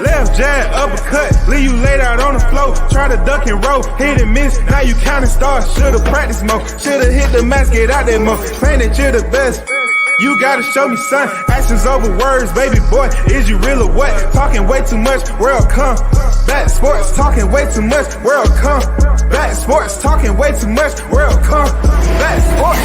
Left jab, uppercut, leave you laid out on the floor. Try to duck and roll, hit and miss, now you counting stars. Should've practiced more, should've hit the mask, get out there more. Man, that you're the best. You gotta show me, son. Actions over words, baby boy. Is you real or what? Talking way too much, world come. Back sports, talking way too much, world come. Back sports, talking way too much, world come. Back sports.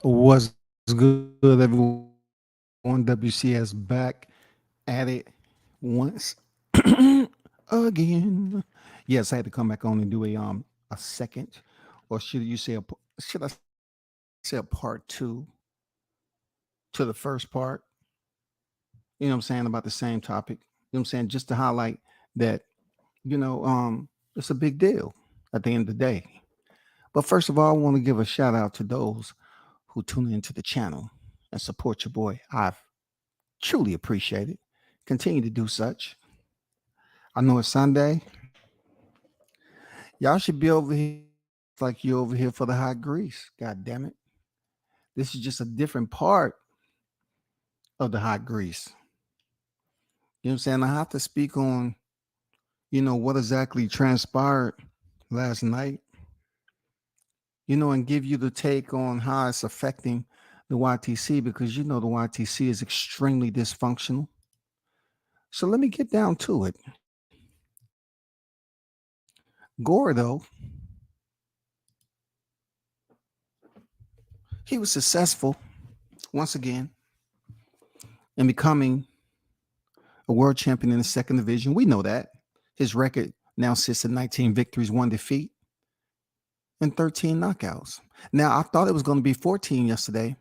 What's good, everyone? WCS back at it once again. Yes, I had to come back on and do a second, or should you say should I say a part two to the first part? You know what I'm saying, about the same topic. You know what I'm saying, just to highlight that, it's a big deal at the end of the day. But first of all, I want to give a shout out to those who tune into the channel and support your boy. I've truly appreciate it. Continue to do such. I know it's Sunday. Y'all should be over here like you're over here for the hot grease. God damn it. This is just a different part of the hot grease. You know what I'm saying? I have to speak on, what exactly transpired last night, and give you the take on how it's affecting the YTC, because the YTC is extremely dysfunctional. So let me get down to it. Gordo, he was successful once again in becoming a world champion in the second division. We know that. His record now sits at 19 victories, 1 defeat, and 13 knockouts. Now, I thought it was going to be 14 yesterday,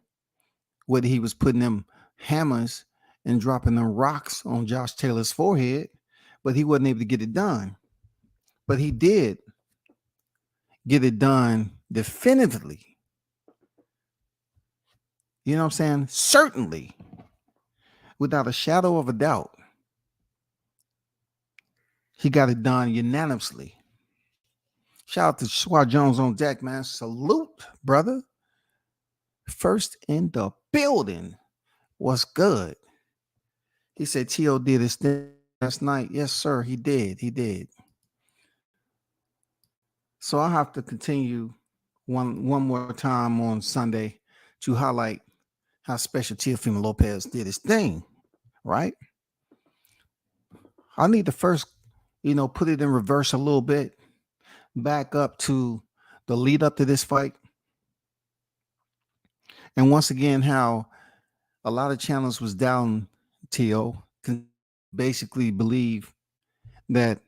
whether he was putting them hammers and dropping them rocks on Josh Taylor's forehead, but he wasn't able to get it done. But he did get it done definitively. You know what I'm saying? Certainly, without a shadow of a doubt, he got it done unanimously. Shout out to Schwa Jones on deck, man. Salute, brother. First in the building. What's good? He said T.O. did his thing last night. Yes, sir, he did. He did. So I have to continue one more time on Sunday to highlight how special Teofimo Lopez did his thing, right? I need to first, put it in reverse a little bit, back up to the lead up to this fight. And once again, how a lot of channels was down Teo, can basically believe that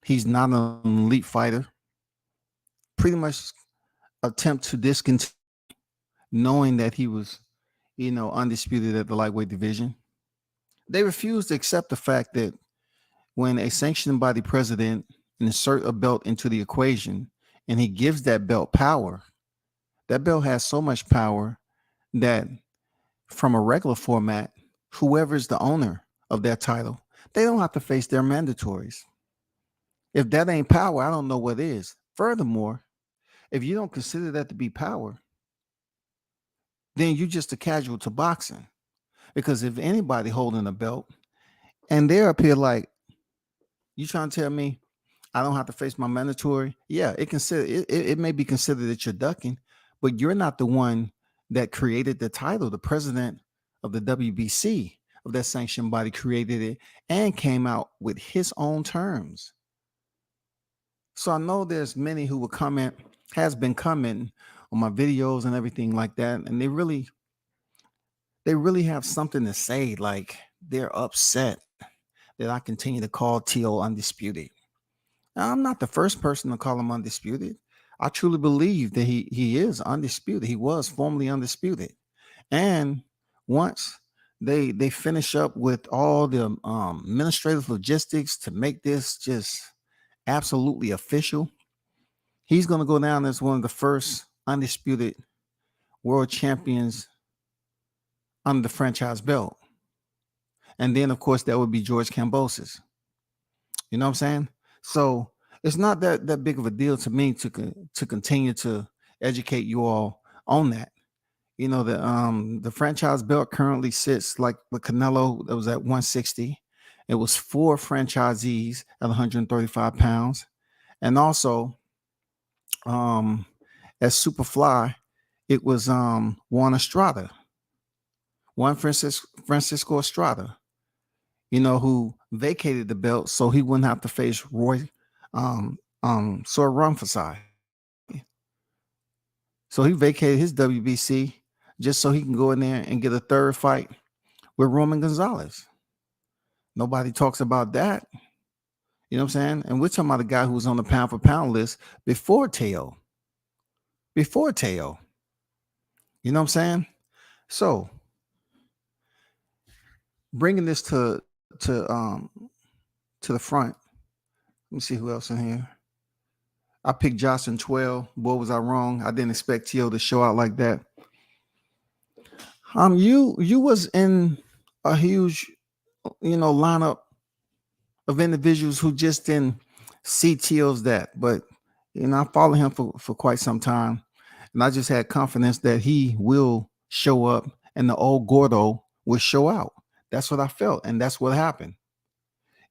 he's not an elite fighter. Pretty much attempt to discontinue knowing that he was, undisputed at the lightweight division. They refused to accept the fact that when a sanctioned body president insert a belt into the equation and he gives that belt power, that belt has so much power that from a regular format, whoever is the owner of that title, they don't have to face their mandatories. If that ain't power, I don't know what is. Furthermore, if you don't consider that to be power, then you're just a casual to boxing. Because if anybody holding a belt and they're up here like, you trying to tell me I don't have to face my mandatory? Yeah, it may be considered that you're ducking, but you're not the one that created the title. The president of the WBC of that sanctioned body created it and came out with his own terms. So I know there's many who will comment, has been commenting on my videos and everything like that, and they really have something to say. Like they're upset that I continue to call Teo undisputed. Now, I'm not the first person to call him undisputed. I truly believe that he is undisputed. He was formerly undisputed. And once they finish up with all the administrative logistics to make this just absolutely official, he's going to go down as one of the first undisputed world champions under the franchise belt. And then, of course, that would be George Kambosos. You know what I'm saying? So it's not that big of a deal to me to continue to educate you all on that. The franchise belt currently sits like with Canelo, that was at 160. It was 4 franchisees at 135 pounds. And also at Superfly, it was Juan Estrada, Juan Francisco Estrada, who vacated the belt so he wouldn't have to face Roy Soranfasai. So he vacated his WBC just so he can go in there and get a third fight with Roman Gonzalez. Nobody talks about that. You know what I'm saying? And we're talking about a guy who was on the pound for pound list before Teo. Before Teo. You know what I'm saying? So bringing this to the front. Let me see who else in here. I picked Jocelyn 12. Boy, was I wrong. I didn't expect Teo to show out like that. You was in a huge, lineup of individuals who just didn't see Teo's that. But I followed him for quite some time, and I just had confidence that he will show up and the old Gordo will show out. That's what I felt, and that's what happened.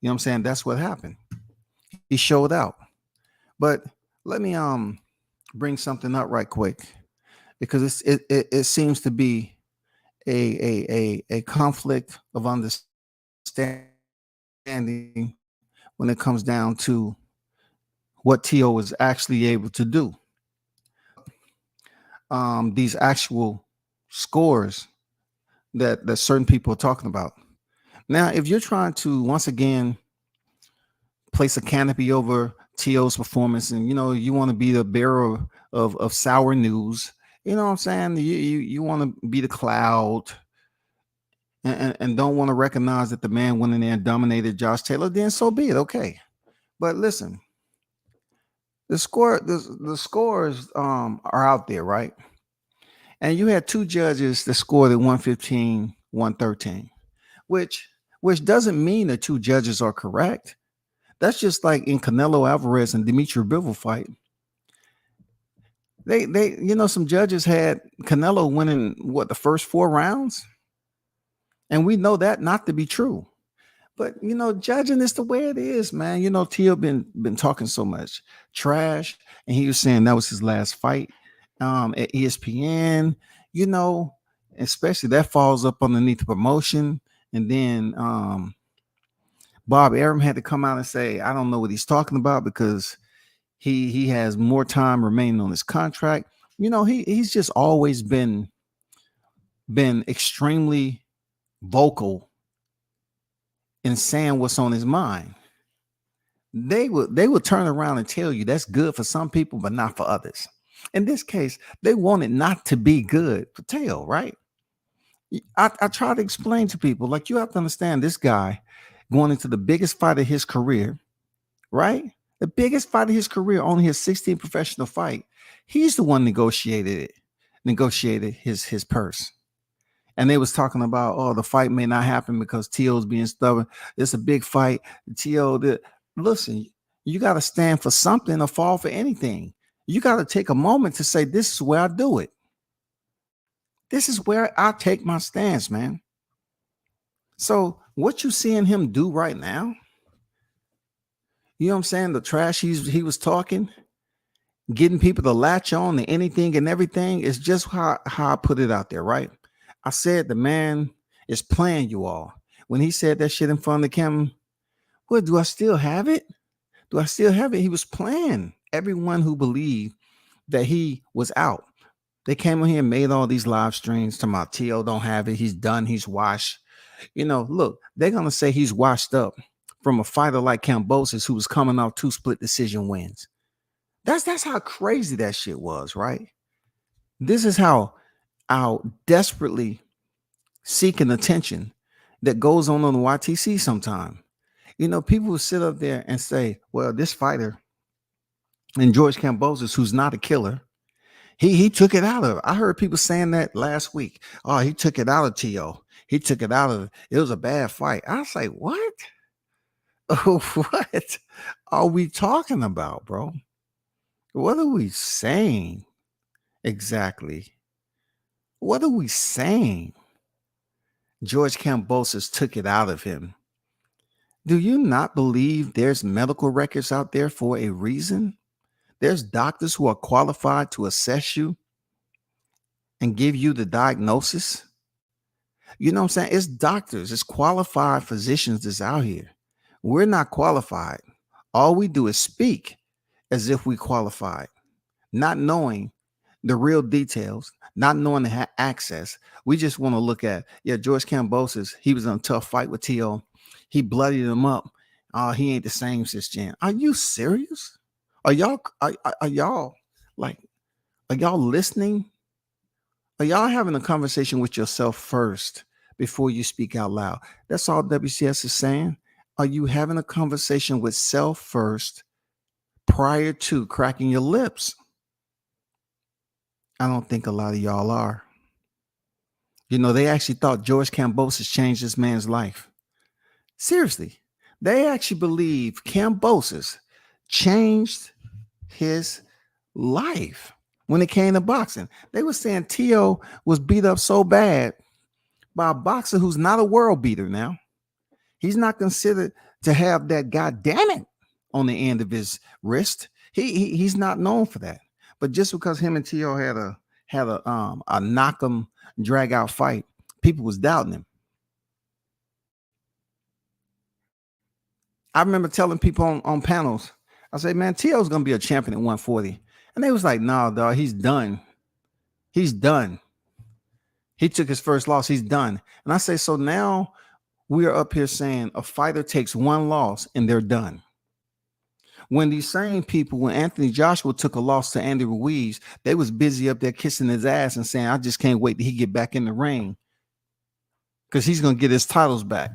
You know what I'm saying? That's what happened. He showed out. But let me bring something up right quick, because it seems to be a conflict of understanding when it comes down to what Teo is actually able to do. These actual scores that certain people are talking about. Now, if you're trying to once again place a canopy over Teo's performance, and you want to be the bearer of sour news, you know what I'm saying? You want to be the cloud and don't want to recognize that the man went in there and dominated Josh Taylor, then so be it. Okay. But listen, the scores are out there, right? And you had 2 judges that scored at 115, 113, which doesn't mean the 2 judges are correct. That's just like in Canelo Alvarez and Dimitri Bivol fight. They some judges had Canelo winning the first 4 rounds, and we know that not to be true. But judging is the way it is, man. Teo been talking so much trash, and he was saying that was his last fight, at ESPN, you know, especially that falls up underneath the promotion. And then Bob Arum had to come out and say, I don't know what he's talking about because he has more time remaining on his contract. You know, he's just always been extremely vocal in saying what's on his mind. They will turn around and tell you that's good for some people, but not for others. In this case, they want it not to be good for Teo, right? I try to explain to people, like, you have to understand this guy going into the biggest fight of his career, right? The biggest fight of his career, only his 16th professional fight. He's the one negotiated his purse. And they was talking about, oh, the fight may not happen because Teo's being stubborn. It's a big fight. Listen, you got to stand for something or fall for anything. You got to take a moment to say, this is where I do it. This is where I take my stance, man. So what you seeing him do right now, you know what I'm saying? The trash he was talking, getting people to latch on to anything and everything is just how I put it out there, right? I said the man is playing you all. When he said that shit in front of the camera, well, do I still have it? Do I still have it? He was playing everyone who believed that he was out. They came on here and made all these live streams talking about Teo don't have it. He's done. He's washed. You know, look, they're going to say he's washed up from a fighter like Kambosos who was coming off 2 split decision wins. That's how crazy that shit was, right? This is how desperately seeking attention that goes on the YTC sometime. You know, people will sit up there and say, well, this fighter and George Kambosos, who's not a killer, he took it out of it. I heard people saying that last week. Oh, he took it out of Teo. He took it out of it was a bad fight. I was like, what? Oh, what are we talking about, bro? What are we saying exactly? What are we saying? George Kambosos took it out of him. Do you not believe there's medical records out there for a reason? There's doctors who are qualified to assess you and give you the diagnosis. You know what I'm saying? It's doctors, it's qualified physicians that's out here. We're not qualified. All we do is speak as if we qualified, not knowing the real details, not knowing the access. We just want to look at, George Kambosos, he was in a tough fight with Teo. He bloodied him up. He ain't the same since Jan. Are you serious? Are y'all listening? Are y'all having a conversation with yourself first before you speak out loud? That's all WCS is saying. Are you having a conversation with self first prior to cracking your lips? I don't think a lot of y'all are. You know, they actually thought George Kambosos changed this man's life. Seriously, they actually believe Kambosos changed his life when it came to boxing. They were saying Teo was beat up so bad by a boxer who's not a world beater now. He's not considered to have that goddamn it on the end of his wrist. He's not known for that. But just because him and Teo had a knock 'em drag out fight, people was doubting him. I remember telling people on panels, I say, man, Teo's gonna be a champion at 140. And they was like, no, dog, he's done. He's done. He took his first loss. He's done. And I say, so now we are up here saying a fighter takes one loss and they're done. When these same people, when Anthony Joshua took a loss to Andy Ruiz, they was busy up there kissing his ass and saying, I just can't wait till he get back in the ring because he's going to get his titles back.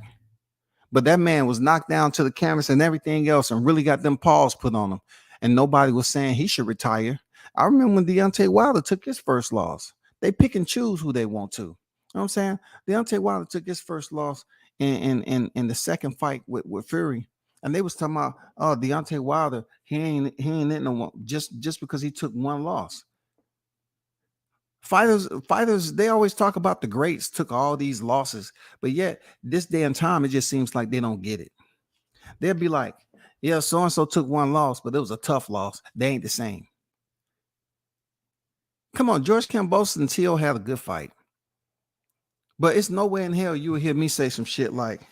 But that man was knocked down to the canvas and everything else and really got them paws put on him. And nobody was saying he should retire. I remember when Deontay Wilder took his first loss. They pick and choose who they want to. You know what I'm saying? Deontay Wilder took his first loss in the second fight with Fury. And they was talking about, oh, Deontay Wilder, he ain't in no one just because he took one loss. Fighters, they always talk about the greats took all these losses, but yet this day and time, it just seems like they don't get it. They'll be like, yeah, so-and-so took one loss, but it was a tough loss. They ain't the same. Come on, George Kambosos and Teo had a good fight. But it's nowhere in hell you will hear me say some shit like,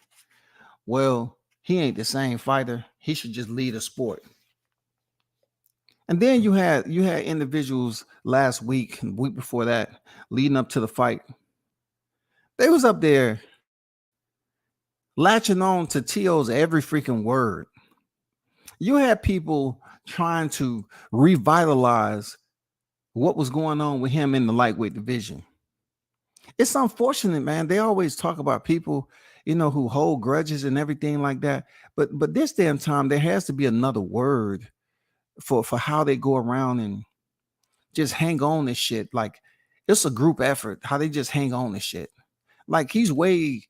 well, he ain't the same fighter. He should just lead a sport. And then you had individuals last week and the week before that, leading up to the fight. They was up there latching on to Teo's every freaking word. You had people trying to revitalize what was going on with him in the lightweight division. It's unfortunate, man. They always talk about people, who hold grudges and everything like that. But this damn time, there has to be another word for how they go around and just hang on this shit. Like it's a group effort, how they just hang on this shit. Like he's way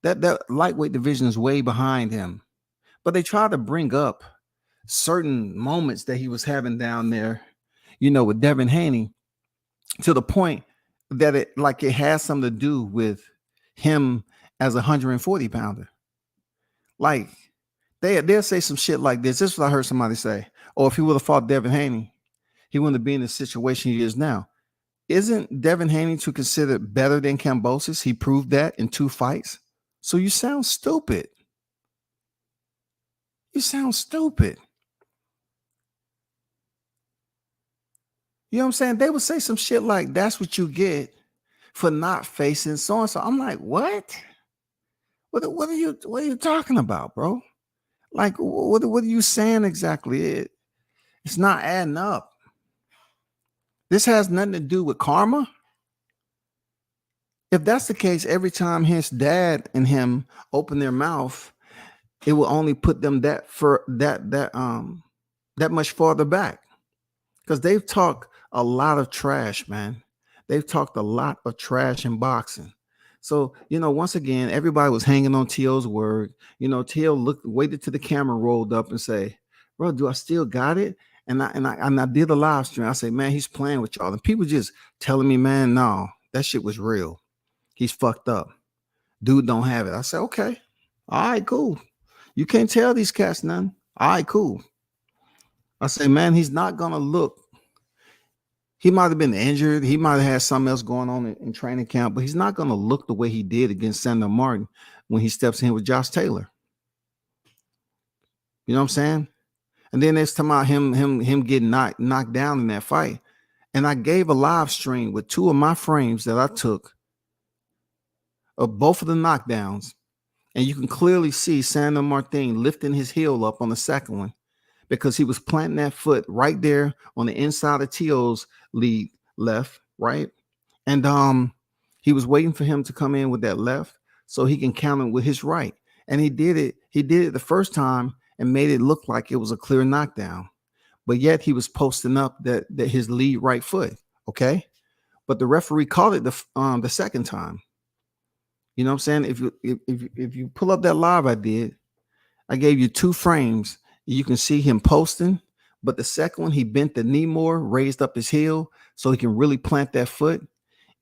that lightweight division is way behind him. But they try to bring up certain moments that he was having down there, with Devin Haney, to the point that it has something to do with him as a 140 pounder. Like they'll say some shit like this. This is what I heard somebody say. Or if he would have fought Devin Haney, he wouldn't be in the situation he is now. Isn't Devin Haney to consider better than Kambosos? He proved that in 2 fights. So you sound stupid. You sound stupid. You know what I'm saying? They would say some shit like, that's what you get for not facing so and so. I'm like, what? What are you talking about, bro? Like, what are you saying exactly? It's not adding up. This has nothing to do with karma. If that's the case, every time his dad and him open their mouth, it will only put them that much farther back. Because they've talked a lot of trash, man. They've talked a lot of trash in boxing. So, once again, everybody was hanging on Teo's word. Teo waited till the camera rolled up and say, bro, do I still got it? And I did a live stream. I say, man, he's playing with y'all. And people just telling me, man, no, that shit was real. He's fucked up. Dude don't have it. I said, okay. All right, cool. You can't tell these cats nothing. All right, cool. I say, man, he's not going to look. He might have been injured. He might have had something else going on in training camp, but he's not going to look the way he did against Sandor Martin when he steps in with Josh Taylor. You know what I'm saying? And then there's talking about him getting knocked down in that fight. And I gave a live stream with 2 of my frames that I took of both of the knockdowns. And you can clearly see Sandor Martin lifting his heel up on the second one, because he was planting that foot right there on the inside of Teo's lead left, right? And he was waiting for him to come in with that left so he can counter with his right. And he did it. He did it the first time and made it look like it was a clear knockdown. But yet he was posting up that his lead right foot, okay? But the referee called it the second time. You know what I'm saying? If you pull up that live I gave you 2 frames. You can see him posting, but the second one, he bent the knee more, raised up his heel so he can really plant that foot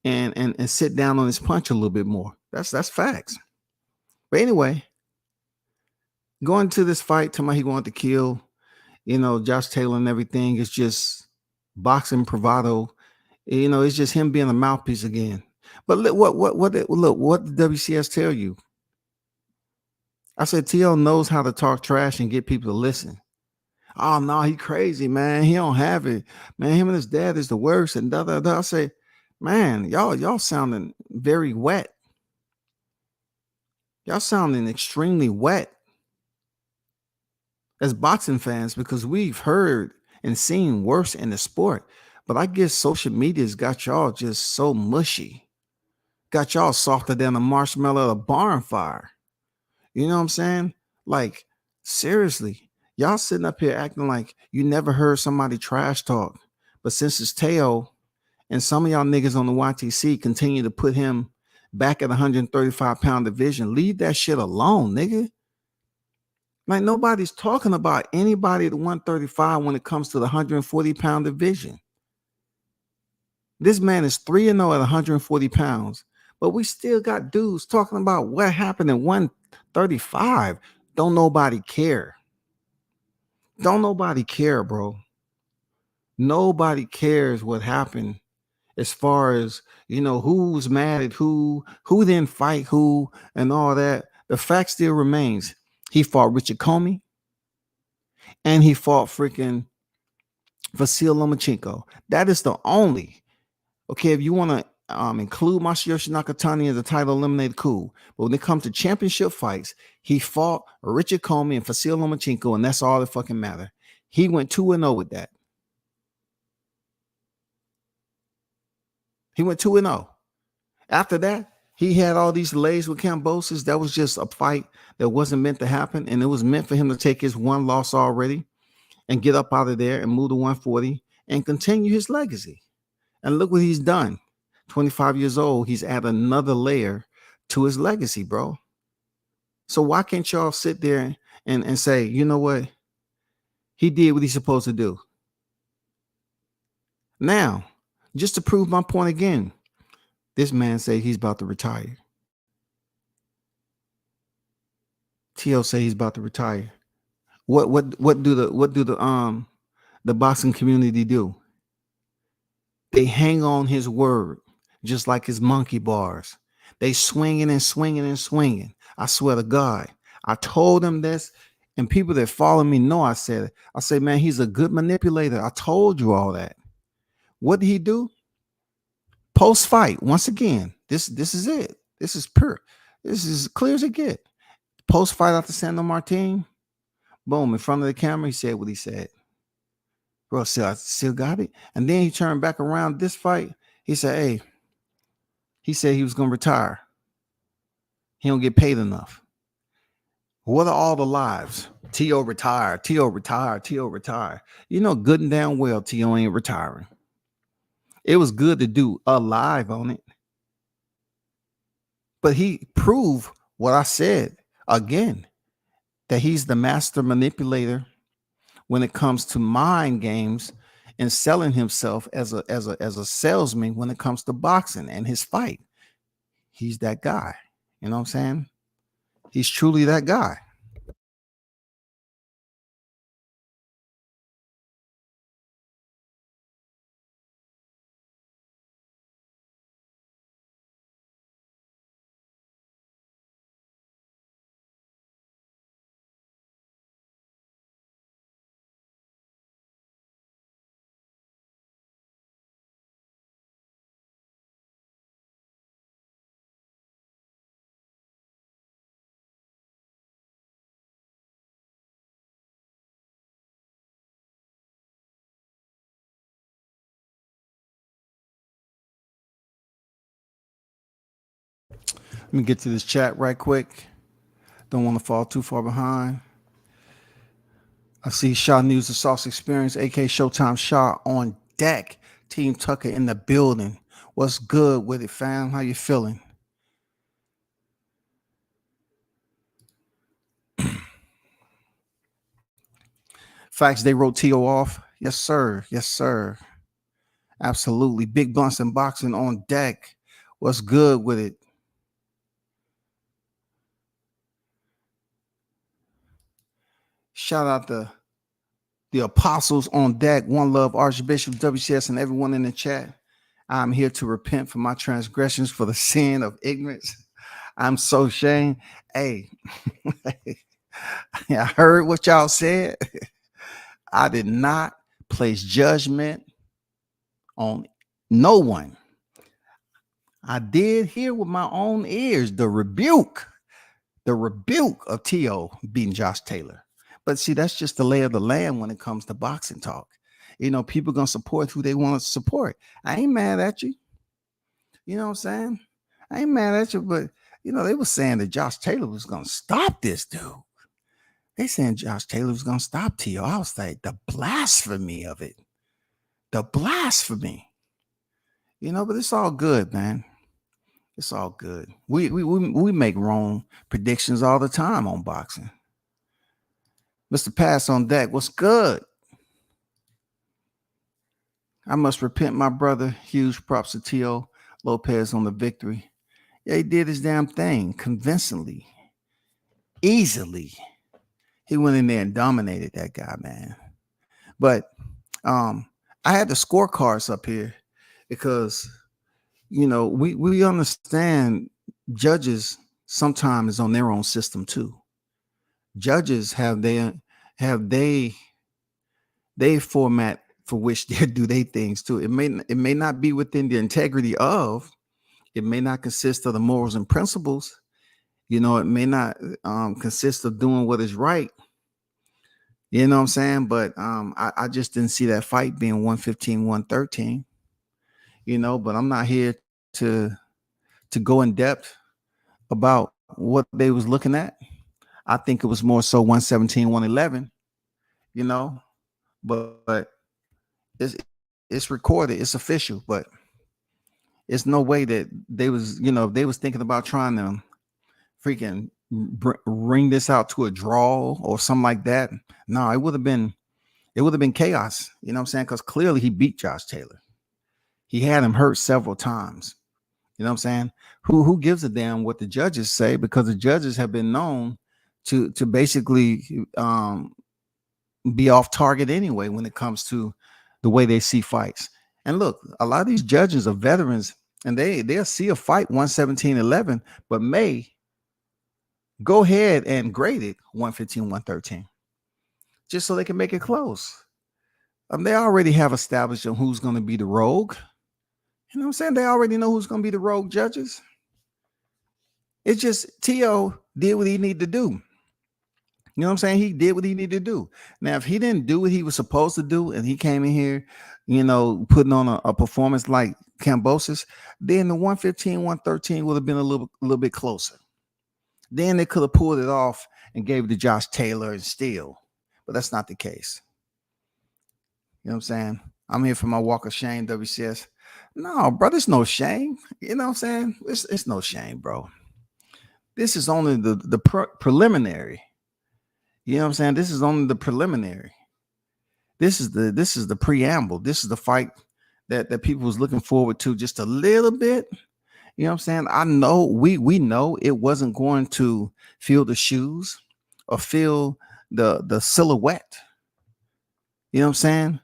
and sit down on his punch a little bit more. That's facts. But anyway, going to this fight, talking about he wanted to kill, Josh Taylor and everything, is just boxing bravado. It's just him being a mouthpiece again. But look, what did WCS tell you? I said, Teo knows how to talk trash and get people to listen. Oh, no, he crazy, man. He don't have it. Man, him and his dad is the worst. And da, da, da. I say, man, y'all sounding very wet. Y'all sounding extremely wet as boxing fans, because we've heard and seen worse in the sport. But I guess social media's got y'all just so mushy. Got y'all softer than a marshmallow at a barn fire. You know what I'm saying? Like, seriously, y'all sitting up here acting like you never heard somebody trash talk. But since it's Teo and some of y'all niggas on the YTC continue to put him back at 135-pound division, leave that shit alone, nigga. Like, nobody's talking about anybody at 135 when it comes to the 140-pound division. This man is 3-0 at 140 pounds. But we still got dudes talking about what happened at 135. Don't nobody care. Don't nobody care, bro. Nobody cares what happened as far as who's mad at who then fight who, and all that. The fact still remains: he fought Richard Comey and he fought freaking Vasil Lomachenko. That is the only. Okay, if you want to include Masayoshi Nakatani as a title eliminator, cool. But when it comes to championship fights, he fought Richard Comey and Vasil Lomachenko, and that's all that fucking matter. He went 2-0 with that. He went 2-0. After that, he had all these delays with Kambosos. That was just a fight that wasn't meant to happen, and it was meant for him to take his one loss already and get up out of there and move to 140 and continue his legacy. And look what he's done. 25 years old, he's added another layer to his legacy, bro. So why can't y'all sit there and say, you know what? He did what he's supposed to do. Now, just to prove my point again, this man said he's about to retire. Tio say he's about to retire. What do the boxing community do? They hang on his word, just like his monkey bars. They swinging and swinging and swinging. I swear to God, I told them this, and people that follow me know I said it. I say, man, he's a good manipulator. I told you all that. What did he do? Post fight, once again, this is it. This is pure. This is as clear as it get. Post fight after Sandro Martin, boom, in front of the camera, he said what he said. Bro, I still got it. And then he turned back around this fight. He said, hey, he said he was going to retire. He don't get paid enough. What are all the lives? Tio retire, Tio retire, Tio retire. You know good and damn well Tio ain't retiring. It was good to do a live on it. But he proved what I said again, that he's the master manipulator when it comes to mind games and selling himself as a salesman when it comes to boxing and his fight. He's that guy. You know what I'm saying? He's truly that guy. Let me get to this chat right quick. Don't want to fall too far behind. I see Shaw News, the Sauce Experience, aka Showtime Shaw on deck. Team Tucker in the building. What's good with it, fam? How you feeling? Facts, they wrote Tio off. Yes, sir. Yes, sir. Absolutely. Big Blunts and Boxing on deck. What's good with it? Shout out to the apostles on deck. One Love, Archbishop, WCS, and everyone in the chat. I'm here to repent for my transgressions, for the sin of ignorance. I'm so ashamed. Hey, I heard what y'all said. I did not place judgment on no one. I did hear with my own ears the rebuke of Tio beating Josh Taylor. But see, that's just the lay of the land when it comes to boxing talk. You know, people gonna support who they want to support. I ain't mad at you. You know what I'm saying? I ain't mad at you, but you know, they were saying that Josh Taylor was gonna stop this dude. They saying Josh Taylor was gonna stop Tio. I was like, the blasphemy of it. The blasphemy. You know, but it's all good, man. It's all good. We make wrong predictions all the time on boxing. Mr. Pass on deck. What's good? I must repent, my brother. Huge props to Teofimo Lopez on the victory. Yeah, he did his damn thing convincingly, easily. He went in there and dominated that guy, man. But I had the scorecards up here because we understand judges sometimes is on their own system too. Judges have they format for which they do they things too. It may not be within the integrity of, it may not consist of the morals and principles. It may not consist of doing what is right. You know what I'm saying? But I just didn't see that fight being 115, 113. But I'm not here to go in depth about what they was looking at. I think it was more so 117, 111, but it's recorded, it's official, but it's no way that they was thinking about trying to freaking ring this out to a draw or something like that. No, it would have been chaos. You know what I'm saying? Because clearly he beat Josh Taylor. He had him hurt several times. You know what I'm saying? Who gives a damn what the judges say? Because the judges have been known to basically be off target anyway when it comes to the way they see fights. And look, a lot of these judges are veterans, and they'll see a fight 117-11, but may go ahead and grade it 115, 113, just so they can make it close. They already have established on who's going to be the rogue. You know what I'm saying? They already know who's going to be the rogue judges. It's just Teo did what he needed to do. You know what I'm saying? He did what he needed to do. Now, if he didn't do what he was supposed to do, and he came in here, putting on a performance like Kambosos, then the 115, 113 would have been a little bit closer. Then they could have pulled it off and gave it to Josh Taylor and still, but that's not the case. You know what I'm saying? I'm here for my walk of shame, WCS. No, bro, there's no shame. You know what I'm saying? It's no shame, bro. This is only the preliminary. You know what I'm saying? This is only the preliminary. This is the preamble. This is the fight that people was looking forward to just a little bit. You know what I'm saying? I know we know it wasn't going to fill the shoes or fill the silhouette. You know what I'm saying?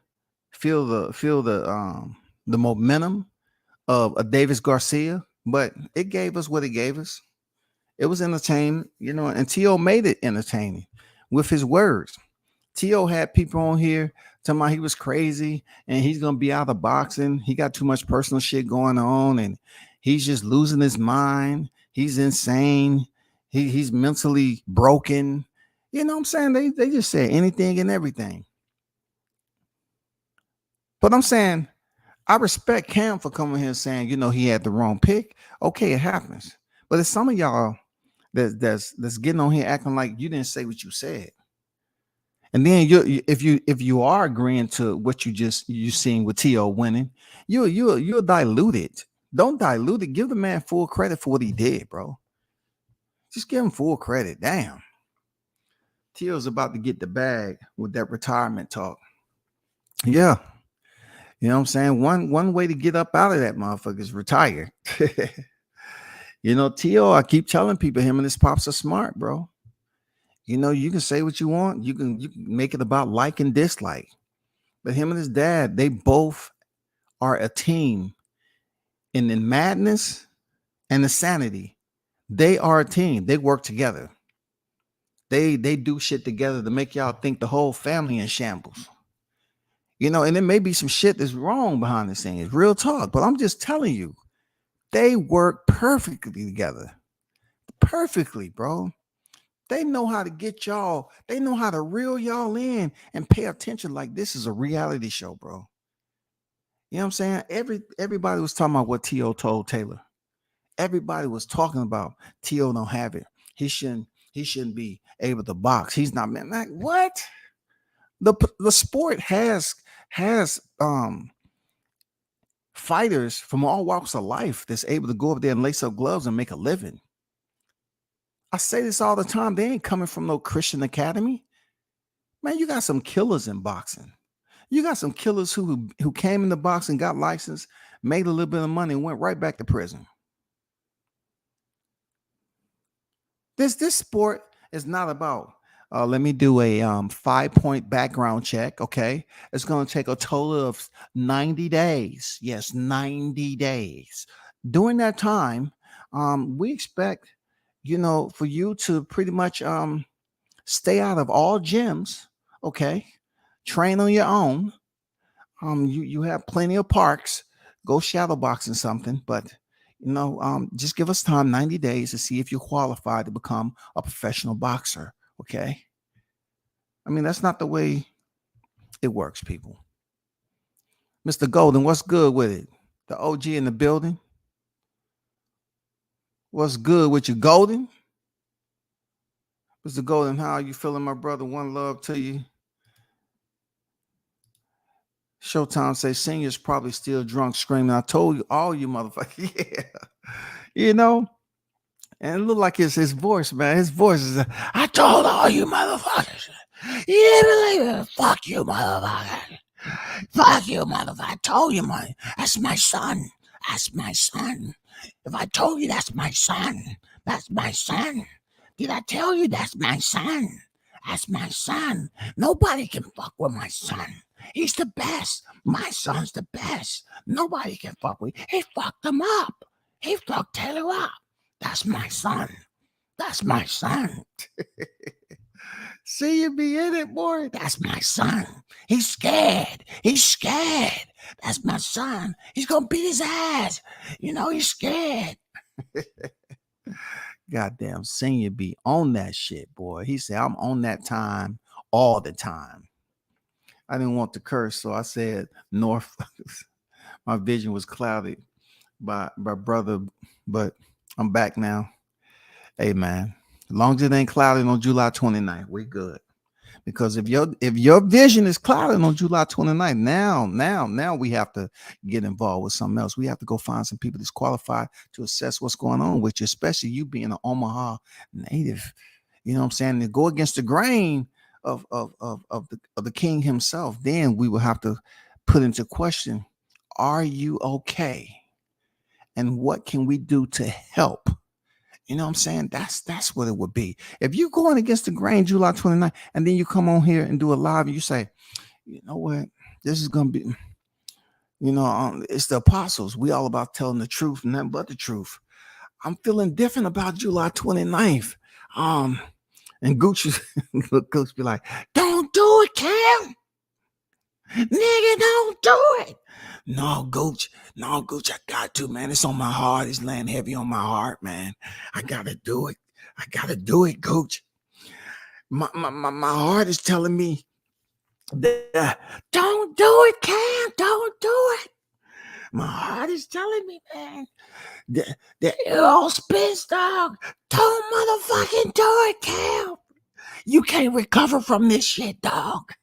Feel the momentum of a Davis Garcia, but it gave us what it gave us. It was entertaining, and Teo made it entertaining with his words. Teo had people on here talking about he was crazy and he's gonna be out of boxing. He got too much personal shit going on and he's just losing his mind. He's insane. He's mentally broken. You know what I'm saying? They just say anything and everything. But I'm saying I respect Cam for coming here saying, he had the wrong pick. Okay, it happens. But it's some of y'all that's getting on here acting like you didn't say what you said. And then if you are agreeing to what you seen with Teo winning, you'll dilute it. Don't dilute it. Give the man full credit for what he did, bro. Just give him full credit. Damn. Teo's about to get the bag with that retirement talk. Yeah. You know what I'm saying? One way to get up out of that motherfucker is retire. Teo, I keep telling people him and his pops are smart, bro. You can say what you want. You can make it about like and dislike. But him and his dad, they both are a team. In the madness and the sanity, they are a team. They work together. They do shit together to make y'all think the whole family in shambles. And there may be some shit that's wrong behind the scenes. Real talk. But I'm just telling you, they work perfectly together. Perfectly, bro. They know how to get y'all. They know how to reel y'all in and pay attention like this is a reality show, bro. You know what I'm saying? Everybody was talking about what Teo told Taylor. Everybody was talking about Teo don't have it. He shouldn't be able to box. He's not, man. Like, what? The sport has fighters from all walks of life that's able to go up there and lace up gloves and make a living. I say this all the time. They ain't coming from no Christian academy. Man, you got some killers in boxing. You got some killers who came into boxing, got licensed, made a little bit of money, and went right back to prison. This sport is not about Let me do a 5-point background check. Okay. It's going to take a total of 90 days. Yes, 90 days. During that time, we expect, for you to pretty much stay out of all gyms. Okay. Train on your own. You have plenty of parks. Go shadow boxing something, but just give us time, 90 days, to see if you're qualified to become a professional boxer. Okay. I mean, that's not the way it works, people. Mr. Golden, what's good with it? The OG in the building. What's good with you, Golden? Mr. Golden, how are you feeling, my brother? One love to you. Showtime says Senior's probably still drunk, screaming, "I told you, all you motherfuckers." Yeah. And it looked like his voice, man. His voice is, "I told all you motherfuckers. You didn't believe it. Fuck you, motherfucker. Fuck you, motherfucker. I told you, man. That's my son. That's my son. If I told you that's my son, that's my son. Did I tell you that's my son? That's my son. Nobody can fuck with my son. He's the best. My son's the best. Nobody can fuck with. He fucked him up. He fucked Taylor up. That's my son. That's my son." See, you be in it, boy. That's my son. He's scared. He's scared. That's my son. He's going to beat his ass. He's scared. Goddamn Senior be on that shit, boy. He said, "I'm on that time all the time." I didn't want to curse, so I said north. My vision was clouded by brother, but I'm back now. Hey, man, as long as it ain't clouded on July 29th, we good. Because if your vision is clouded on July 29th, now we have to get involved with something else. We have to go find some people that's qualified to assess what's going on with you, especially you being an Omaha native. You know what I'm saying? To go against the grain of the king himself, then we will have to put into question, are you okay? And what can we do to help? You know what I'm saying? That's what it would be. If you're going against the grain July 29th, and then you come on here and do a live and you say, "You know what? This is going to be, it's the apostles. We all about telling the truth and nothing but the truth. I'm feeling different about July 29th. And Gucci be like, "Don't do it, Cam. Nigga, don't do it." No, Gooch, I got to, man. It's on my heart. It's laying heavy on my heart, man. I gotta do it. Gooch. My heart is telling me that, don't do it, Cam. Don't do it. My heart is telling me, man, that you're all spins, dog. Don't motherfucking do it, Cam. You can't recover from this shit, dog.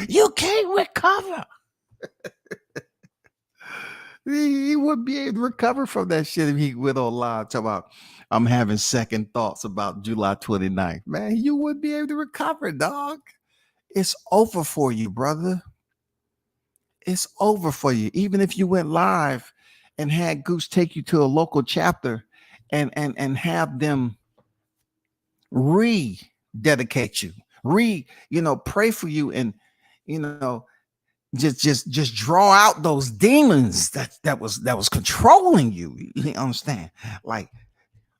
You can't recover. He wouldn't be able to recover from that shit if he went on live talking about, "I'm having second thoughts about July 29th. Man, you wouldn't be able to recover, dog. It's over for you, brother. It's over for you. Even if you went live and had Goose take you to a local chapter and have them rededicate you, pray for you, and just draw out those demons that was controlling you. You understand? Like,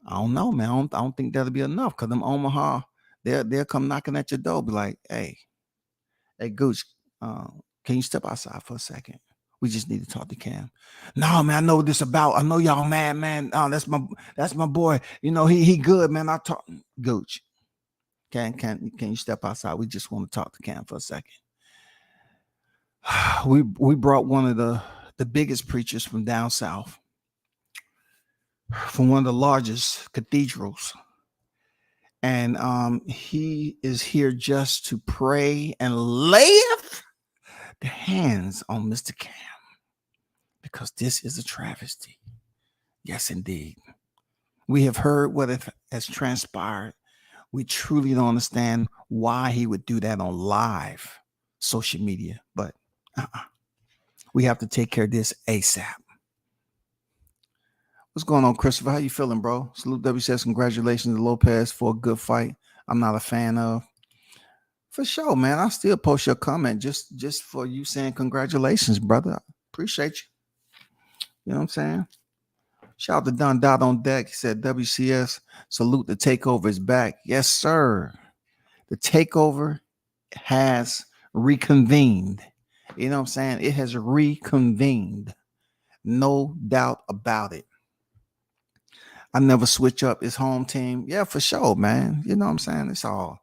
I don't know, man. I don't think that'll be enough, because them Omaha, they'll come knocking at your door, be like, hey, Gooch, can you step outside for a second? We just need to talk to Cam. No, man, I know what this about. I know y'all mad, man. Oh, that's my boy. He good, man. I talk Gooch. Can you step outside? We just want to talk to Cam for a second. We brought one of the biggest preachers from down south, from one of the largest cathedrals, and he is here just to pray and lay the hands on Mr. Cam, because this is a travesty. Yes, indeed. We have heard what has transpired. We truly don't understand why he would do that on live social media, but we have to take care of this ASAP. What's going on, Christopher? How you feeling, bro? Salute W says congratulations to Lopez for a good fight. I'm not a fan of. For sure, man. I'll still post your comment just for you saying congratulations, brother. Appreciate you. You know what I'm saying? Shout out to Don Dot on deck. He said WCS, salute the takeover is back. Yes, sir. The takeover has reconvened. You know what I'm saying? It has reconvened. No doubt about it. I never switch up his home team. Yeah, for sure, man. You know what I'm saying? It's all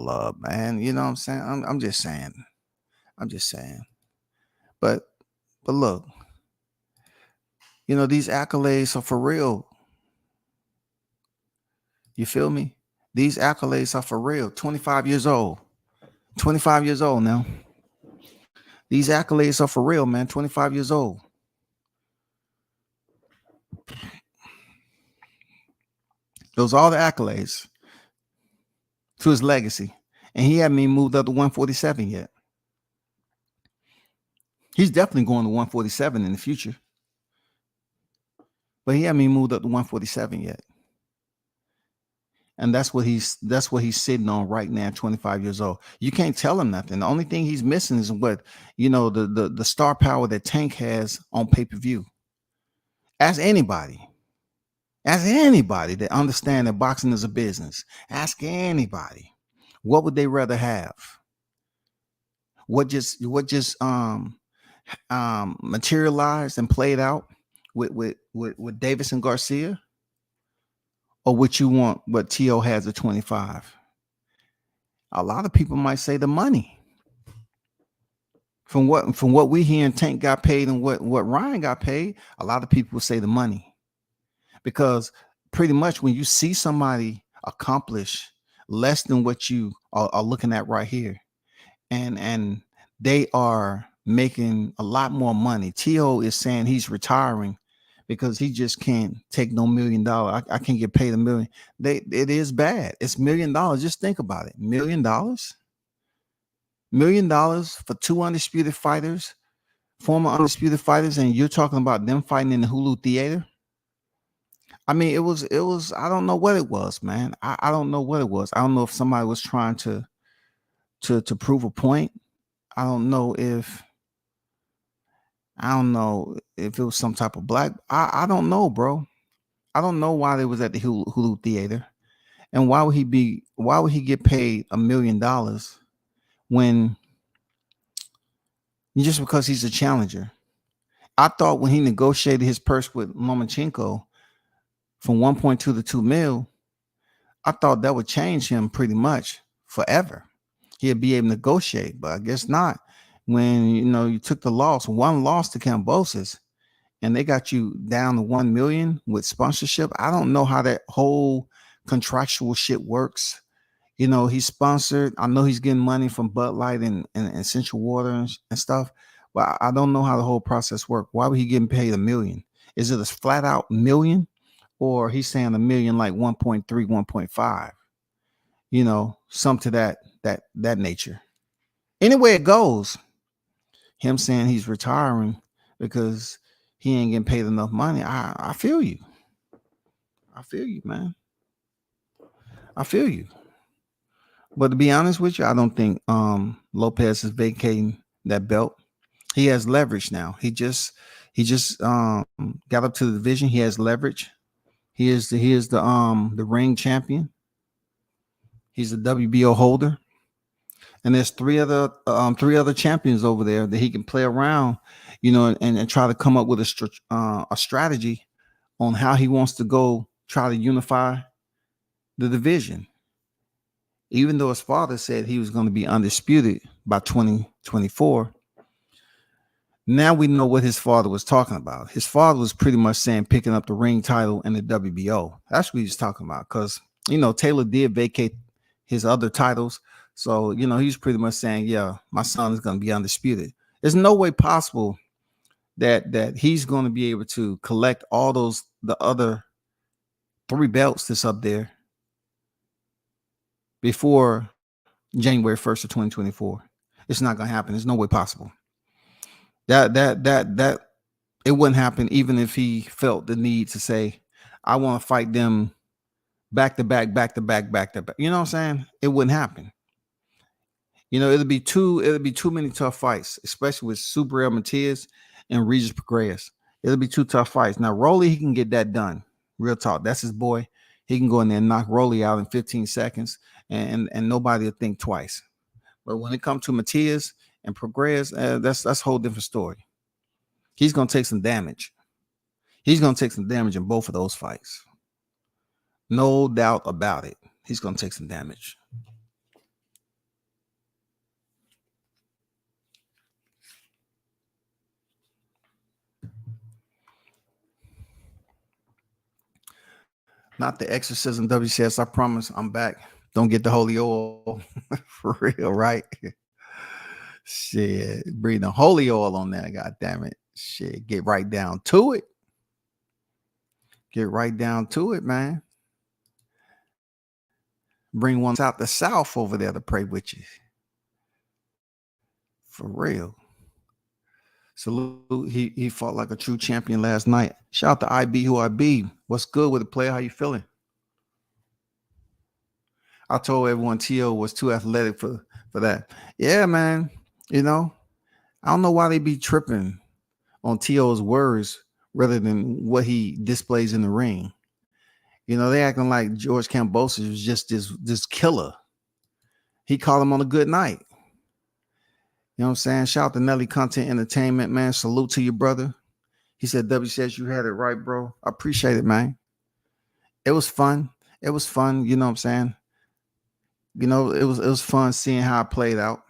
love, man. You know what I'm saying? I'm just saying. I'm just saying. But look, you know, these accolades are for real. You feel me? These accolades are for real. 25 years old. 25 years old now. These accolades are for real, man. 25 years old. Those are all the accolades to his legacy. And he hadn't even moved up to 147 yet. He's definitely going to 147 in the future. But he hasn't even moved up to 147 yet. And that's what he's sitting on right now, 25 years old. You can't tell him nothing. The only thing he's missing is what, you know, the star power that Tank has on pay-per-view. Ask anybody that understand that boxing is a business. Ask anybody, what would they rather have? What just materialized and played out with Davis and Garcia, or what you want? What T.O. has at 25. A lot of people might say the money. From what we hear, and Tank got paid, and what Ryan got paid, a lot of people say the money, because pretty much when you see somebody accomplish less than what you are looking at right here, and they are making a lot more money. T.O. is saying he's retiring because he just can't take no $1 million. I can't get paid $1 million. It is bad. It's $1 million. Just think about it. $1 million. $1 million for two undisputed fighters, former undisputed fighters, and you're talking about them fighting in the Hulu Theater. I mean, it was. I don't know what it was, man. I don't know what it was. I don't know if somebody was trying to prove a point. I don't know if it was some type of black. I don't know, bro. I don't know why they was at the Hulu Theater, and why would he get paid $1 million when, just because he's a challenger? I thought when he negotiated his purse with Lomachenko from 1.2 to 2 mil, I thought that would change him pretty much forever. He'd be able to negotiate, but I guess not. When you took the one loss to Kambosos, and they got you down to 1 million with sponsorship. I don't know how that whole contractual shit works. He's sponsored. I know he's getting money from Bud Light and Essential Water and stuff, but I don't know how the whole process works. Why would he getting paid $1 million? Is it a flat out $1 million, or he's saying $1 million like 1.3, 1.5? Something to that nature. Anyway it goes, him saying he's retiring because he ain't getting paid enough money. I feel you. I feel you, man. I feel you. But to be honest with you, I don't think Lopez is vacating that belt. He has leverage now. He just got up to the division. He has leverage. He is the ring champion. He's a WBO holder. And there's three other champions over there that he can play around, and try to come up with a strategy on how he wants to go try to unify the division. Even though his father said he was going to be undisputed by 2024, now we know what his father was talking about. His father was pretty much saying picking up the ring title and the WBO. That's what he was talking about, because Taylor did vacate his other titles. So, he's pretty much saying, yeah, my son is going to be undisputed. There's no way possible that he's going to be able to collect all the other 3 belts that's up there before January 1st of 2024. It's not going to happen. There's no way possible. That It wouldn't happen even if he felt the need to say, I want to fight them back to back, back to back, back to back. You know what I'm saying? It wouldn't happen. It'll be too many tough fights, especially with Super El Matias and Regis Prograis. It'll be two tough fights. Now, Rolly, he can get that done. Real talk. That's his boy. He can go in there and knock Rolly out in 15 seconds, and nobody will think twice. But when it comes to Matias and Prograis, that's a whole different story. He's gonna take some damage. He's gonna take some damage in both of those fights. No doubt about it. He's gonna take some damage. Not the exorcism, WCS. I promise I'm back. Don't get the holy oil. For real, right? Shit. Breathe the holy oil on that. God damn it. Shit. Get right down to it. Get right down to it, man. Bring one out the south over there to pray with you. For real. Salute. He fought like a true champion last night. Shout out to IB who I be. What's good with the player? How you feeling? I told everyone Tio was too athletic for that. Yeah, man. You know, I don't know why they be tripping on Tio's words rather than what he displays in the ring. You know, they acting like George Kambosos was just this killer. He called him on a good night. You know what I'm saying? Shout out to Nelly Content Entertainment, man. Salute to you, brother. He said, W says you had it right, bro. I appreciate it, man. It was fun. It was fun. You know what I'm saying? You know, it was fun seeing how it played out.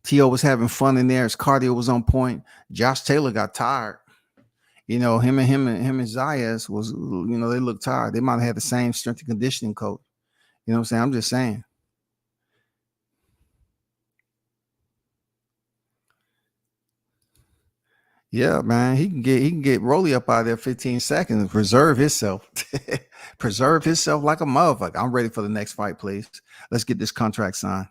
Tio was having fun in there. His cardio was on point. Josh Taylor got tired. You know, him and Zayas was, you know, they looked tired. They might have had the same strength and conditioning coach. You know what I'm saying? I'm just saying. Yeah, man. He can get Rolly up out of there 15 seconds and preserve himself. Preserve himself like a motherfucker. I'm ready for the next fight, please. Let's get this contract signed.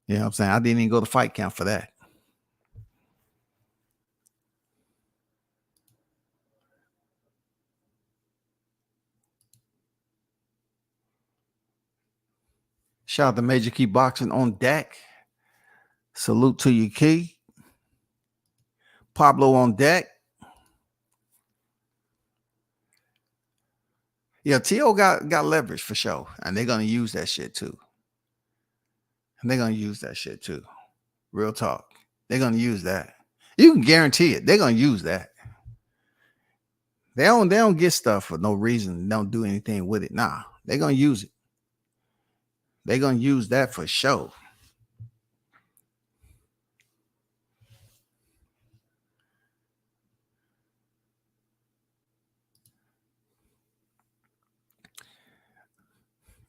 You know what I'm saying? I didn't even go to fight camp for that. Shout out to Major Key Boxing on deck. Salute to you, Key. Pablo on deck. Yeah, Tio got leverage for sure. And they're going to use that shit too. Real talk. They're going to use that. You can guarantee it. They're going to use that. They don't get stuff for no reason. They don't do anything with it. Nah, they're going to use it. They're going to use that for sure.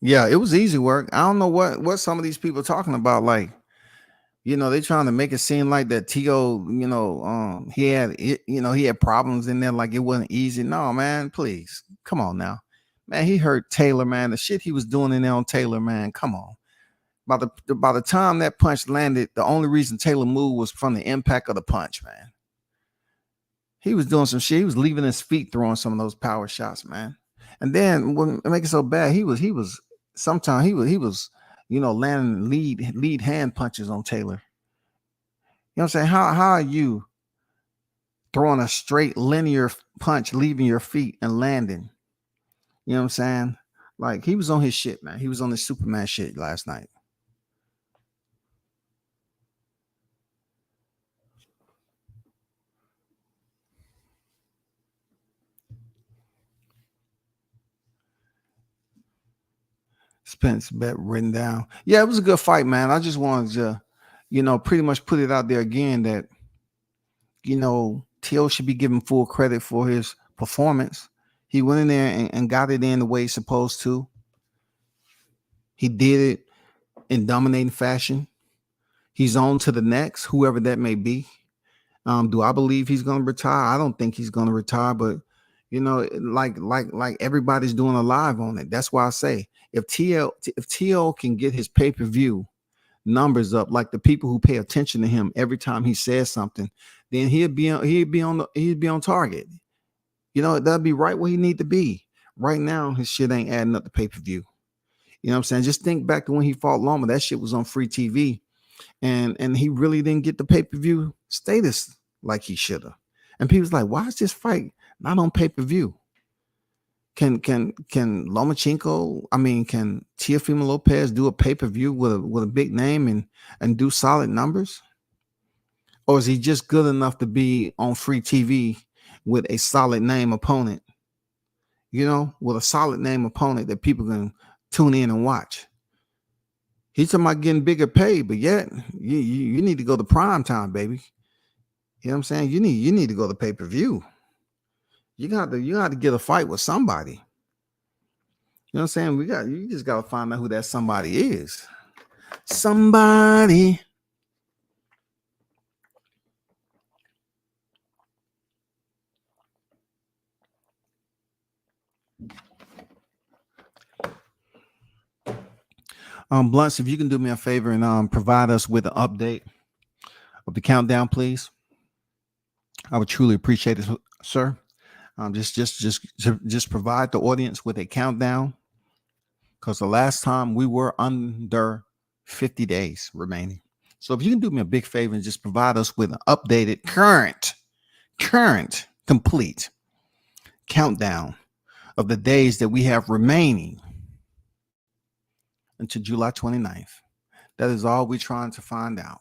Yeah, it was easy work. I don't know what some of these people are talking about. Like, you know, they trying to make it seem like that Tio, you know, he had problems in there, like it wasn't easy. No, man, please. Come on now. Man, he hurt Taylor, man. The shit he was doing in there on Taylor, man. Come on. By the time that punch landed, the only reason Taylor moved was from the impact of the punch, man. He was doing some shit. He was leaving his feet throwing some of those power shots, man. And then what make it so bad, he was sometimes he was you know, landing lead hand punches on Taylor. You know what I'm saying? How are you throwing a straight linear punch, leaving your feet and landing? You know what I'm saying? Like, he was on his shit, man. He was on his Superman shit last night. Spence bet written down. Yeah, it was a good fight, man. I just wanted to, you know, pretty much put it out there again that, you know, Tio should be given full credit for his performance. He went in there and got it in the way he's supposed to. He did it in dominating fashion. He's on to the next, whoever that may be. Do I believe he's going to retire? I don't think he's going to retire, but you know, like everybody's doing a live on it. That's why I say if Tio can get his pay-per-view numbers up, like the people who pay attention to him every time he says something, then he'd be on target. You know, that'd be right where he need to be. Right now, his shit ain't adding up to pay-per-view. You know what I'm saying? Just think back to when he fought Loma. That shit was on free TV. And he really didn't get the pay-per-view status like he should have. And people's like, why is this fight not on pay-per-view? Can Lomachenko, can Teofimo Lopez do a pay-per-view with a big name and do solid numbers? Or is he just good enough to be on free TV with a solid name opponent? You know, with a solid name opponent that people can tune in and watch. He's talking about getting bigger pay, but yet you need to go to prime time, baby. You know what I'm saying? You need to go to pay-per-view. You got to get a fight with somebody. You know what I'm saying? You just gotta find out who that somebody is. Somebody. Blunts, if you can do me a favor and provide us with an update of the countdown, please. I would truly appreciate it, sir. Just provide the audience with a countdown, because the last time we were under 50 days remaining. So if you can do me a big favor and just provide us with an updated current complete countdown of the days that we have remaining until July 29th. That is all we're trying to find out.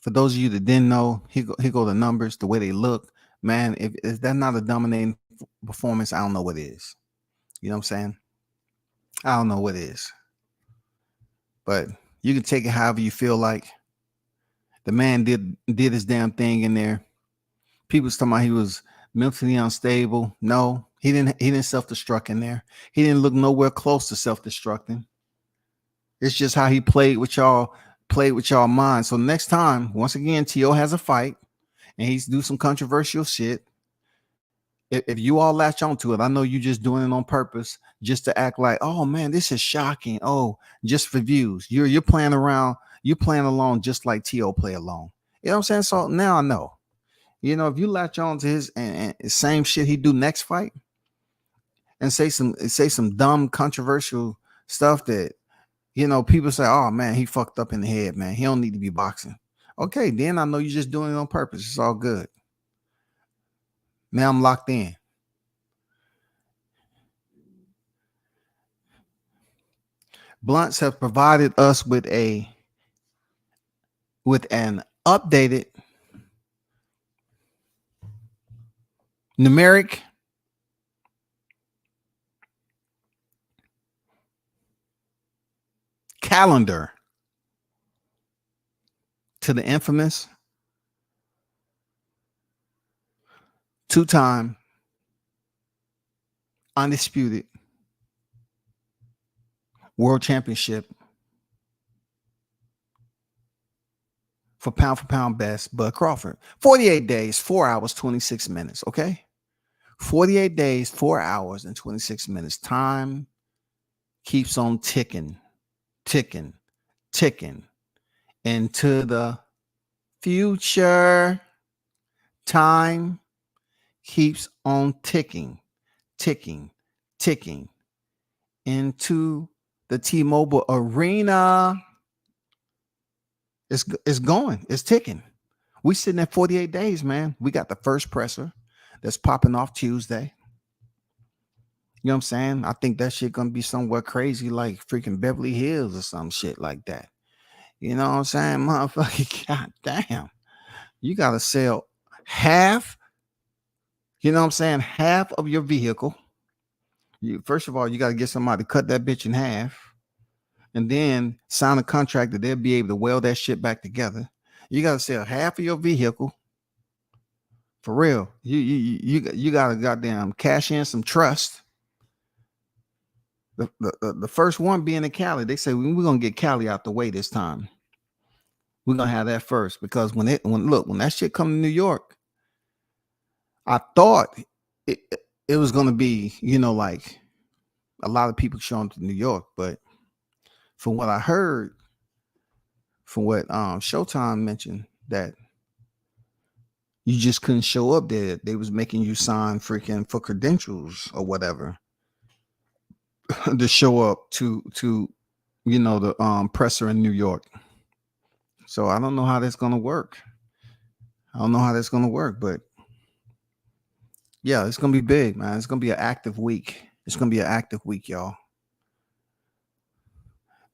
For those of you that didn't know, here go the numbers, the way they look. Man, if that's not a dominating performance, I don't know what is. You know what I'm saying? I don't know what is. But you can take it however you feel like. The man did his damn thing in there. People's talking about he was mentally unstable. No, he didn't self-destruct in there. He didn't look nowhere close to self-destructing. It's just how he played with y'all mind. So next time, once again, Teo has a fight and he's do some controversial shit. If you all latch onto it, I know you just doing it on purpose, just to act like, oh man, this is shocking. Oh, just for views. You're playing around, you're playing along just like Teo play along. You know what I'm saying? So now I know. You know, if you latch on to his and same shit he do next fight and say some dumb controversial stuff that, you know, people say, oh man, he fucked up in the head, man. He don't need to be boxing. Okay, then I know you're just doing it on purpose. It's all good. Now I'm locked in. Blunts have provided us with an updated numeric calendar to the infamous two-time undisputed world championship for pound best, Bud Crawford. 48 days, 4 hours, 26 minutes. Okay. 48 days, 4 hours, and 26 minutes. Time keeps on ticking into the future. Time keeps on ticking into the T-Mobile arena. It's going. It's ticking. We sitting at 48 days, man. We got the first presser that's popping off Tuesday. You know what I'm saying? I think that shit gonna be somewhere crazy like freaking Beverly Hills or some shit like that. You know what I'm saying? Motherfucker, goddamn. You gotta sell half, you know what I'm saying? Half of your vehicle. First of all, you gotta get somebody to cut that bitch in half. And then sign a contract that they'll be able to weld that shit back together. You got to sell half of your vehicle. For real. You got to goddamn cash in some trust. The first one being in Cali, they say we're going to get Cali out the way this time. We're going to have that first, because when that shit come to New York, I thought it was going to be, you know, like a lot of people showing to New York, but from what I heard, from what Showtime mentioned, that You just couldn't show up there. They was making you sign freaking for credentials or whatever to show up to the presser in New York. So I don't know how that's gonna work. But yeah, it's gonna be big, man. It's gonna be an active week. Y'all.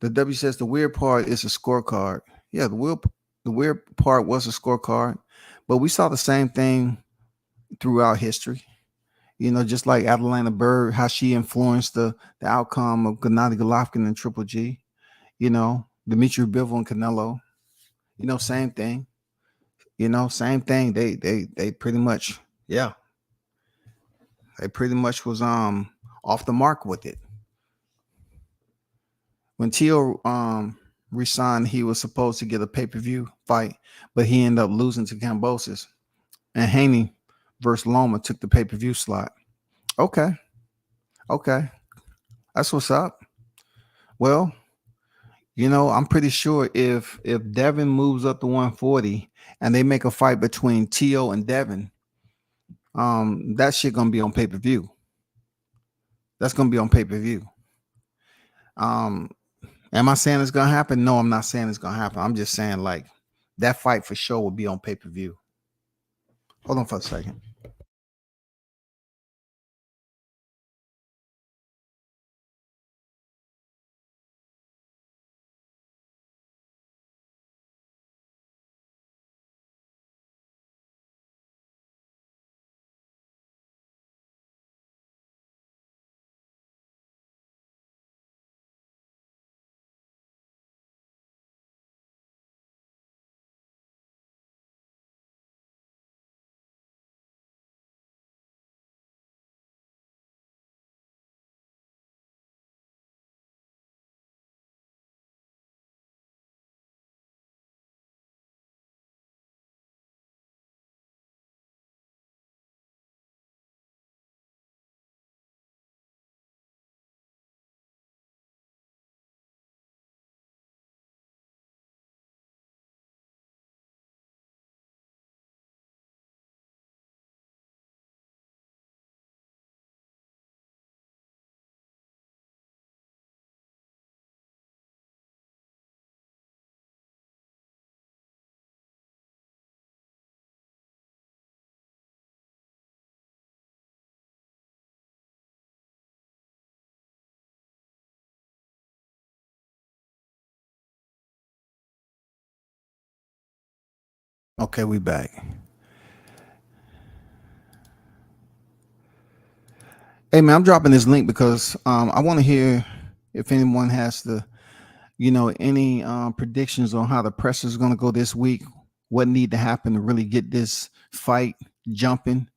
The W says the weird part is a scorecard. Yeah, the weird part was a scorecard, but we saw the same thing throughout history. Just like Adelina Bird, how she influenced the outcome of Gennady Golovkin and Triple G. Dimitri Bivol and Canelo. Same thing. Same thing. They pretty much, yeah. They pretty much was off the mark with it. When Teo resigned, he was supposed to get a pay-per-view fight, but he ended up losing to Kambosos. And Haney versus Loma took the pay-per-view slot. Okay. That's what's up. Well, I'm pretty sure if Devin moves up to 140 and they make a fight between Teo and Devin, that shit gonna be on pay-per-view. That's gonna be on pay-per-view. Am I saying it's gonna happen? No, I'm not saying it's gonna happen. I'm just saying like that fight for sure will be on pay-per-view. Hold on for a second. Okay, we back. Hey man, I'm dropping this link because I want to hear if anyone has any predictions on how the press is going to go this week. What need to happen to really get this fight jumping?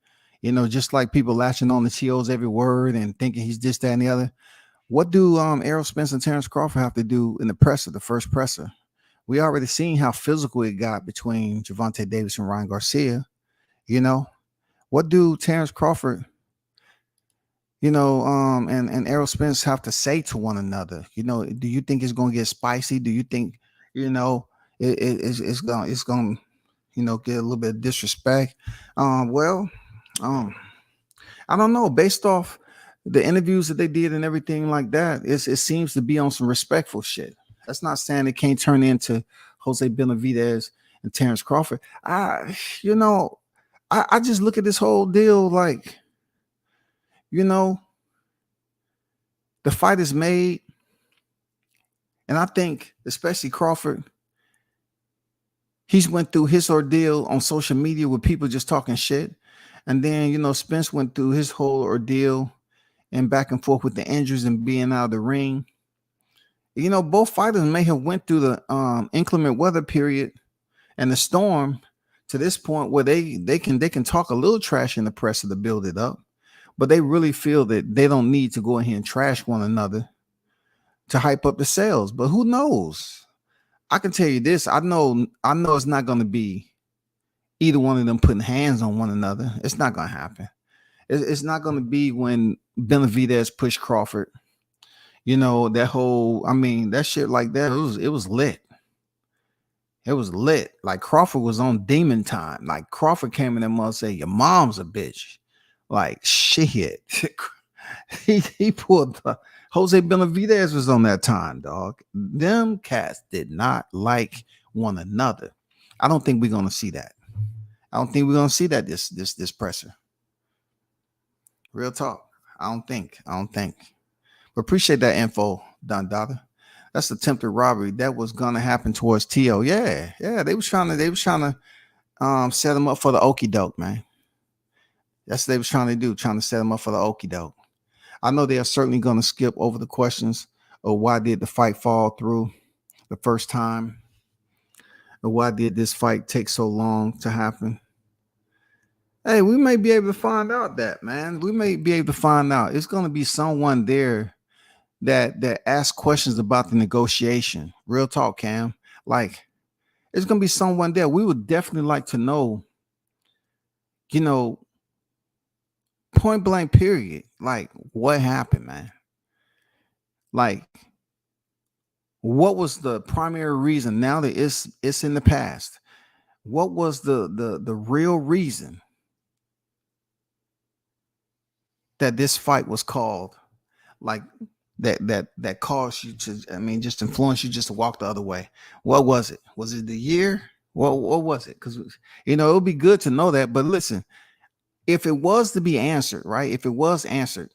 Just like people latching on to Teo's every word and thinking he's this, that, and the other. What do Errol Spence and Terrence Crawford have to do in the presser, the first presser? We already seen how physical it got between Gervonta Davis and Ryan Garcia. What do Terrence Crawford, and Errol Spence have to say to one another? Do you think it's going to get spicy? Do you think, it's going to get a little bit of disrespect? I don't know. Based off the interviews that they did and everything like that, it seems to be on some respectful shit. That's not saying it can't turn into Jose Benavidez and Terrence Crawford. I just look at this whole deal like, the fight is made. And I think, especially Crawford, he's went through his ordeal on social media with people just talking shit. And then, Spence went through his whole ordeal and back and forth with the injuries and being out of the ring. Both fighters may have went through the inclement weather period and the storm to this point where they can talk a little trash in the press to build it up, but they really feel that they don't need to go in here and trash one another to hype up the sales. But who knows? I can tell you this. I know it's not going to be either one of them putting hands on one another. It's not going to happen. It's not going to be when Benavidez pushed Crawford. That shit like that, it was lit. It was lit. Like Crawford was on demon time. Like Crawford came in and must say, "Your mom's a bitch." Like shit. he pulled the Jose Benavidez was on that time, dog. Them cats did not like one another. I don't think we're gonna see that. I don't think we're gonna see that this presser. Real talk. I don't think. But appreciate that info, Don Dada. That's attempted robbery. That was gonna happen towards Tio. Yeah. They was trying to set him up for the okie doke, man. That's what they was trying to do, trying to set him up for the okie doke. I know they are certainly gonna skip over the questions of why did the fight fall through the first time, or why did this fight take so long to happen. Hey, we may be able to find out that, man. We may be able to find out. It's gonna be someone there that ask questions about the negotiation. Real talk, Cam. Like, it's gonna be someone there. We would definitely like to know, point blank period. Like, what happened, man? Like, what was the primary reason? Now that it's in the past, what was the real reason that this fight was called? Like, that caused you to, just influence you just to walk the other way. What was it? Was it the year? What was it? Because it would be good to know that. But listen, if it was to be answered, right? If it was answered,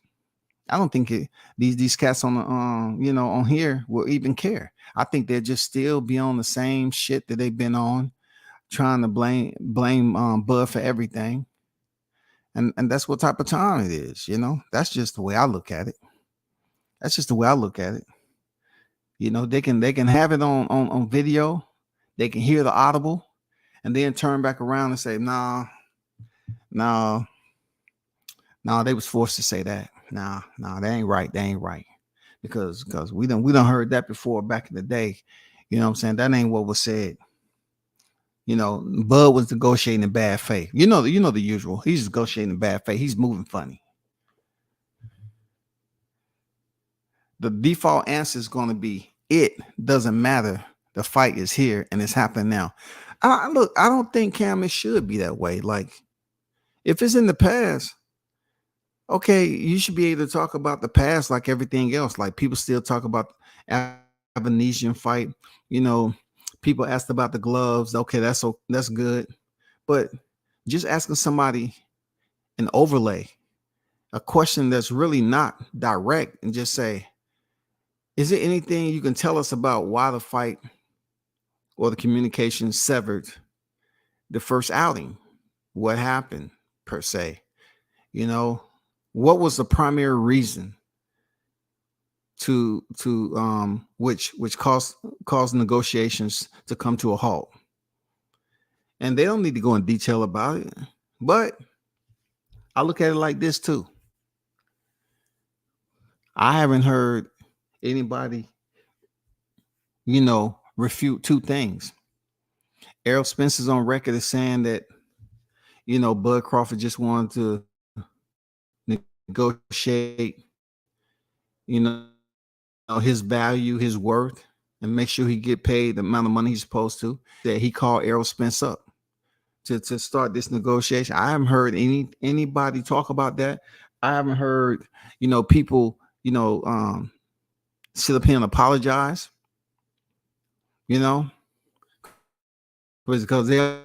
I don't think these cats on the on here will even care. I think they'll just still be on the same shit that they've been on, trying to blame Bud for everything. And that's what type of time it is, That's just the way I look at it. They can have it on video, they can hear the audible, and then turn back around and say, no, they was forced to say that. Nah, they ain't right. Because we done heard that before back in the day. You know what I'm saying? That ain't what was said. Bud was negotiating in bad faith. The usual. He's negotiating in bad faith. He's moving funny. The default answer is going to be, it doesn't matter. The fight is here and it's happening now. I don't think, Cam, it should be that way. Like, if it's in the past, okay, you should be able to talk about the past like everything else. Like, people still talk about Avanesian fight. People asked about the gloves. Okay, that's good. But just asking somebody an overlay, a question that's really not direct, and just say, is there anything you can tell us about why the fight or the communication severed the first outing? What happened, per se? What was the primary reason to which caused negotiations to come to a halt? And they don't need to go in detail about it, but I look at it like this too. I haven't heard anybody, refute two things. Errol Spencer's on record as saying that, Bud Crawford just wanted to negotiate, his value, his worth, and make sure he get paid the amount of money he's supposed to. That he called Errol Spence up to start this negotiation. I haven't heard anybody talk about that. I haven't heard, people, sit up here and apologize, because they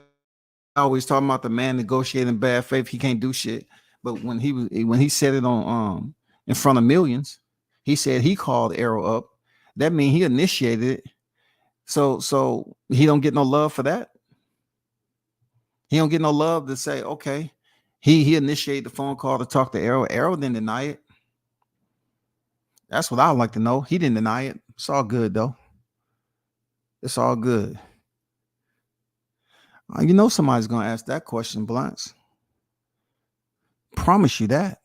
always talking about the man negotiating bad faith. He can't do shit. But when he said it on in front of millions, he said he called Errol up. That means he initiated it. So he don't get no love for that. He don't get no love to say, okay, he initiated the phone call to talk to Errol. Errol didn't deny it. That's what I would like to know. He didn't deny it. It's all good though. It's all good. Somebody's gonna ask that question, Blunts. Promise you that.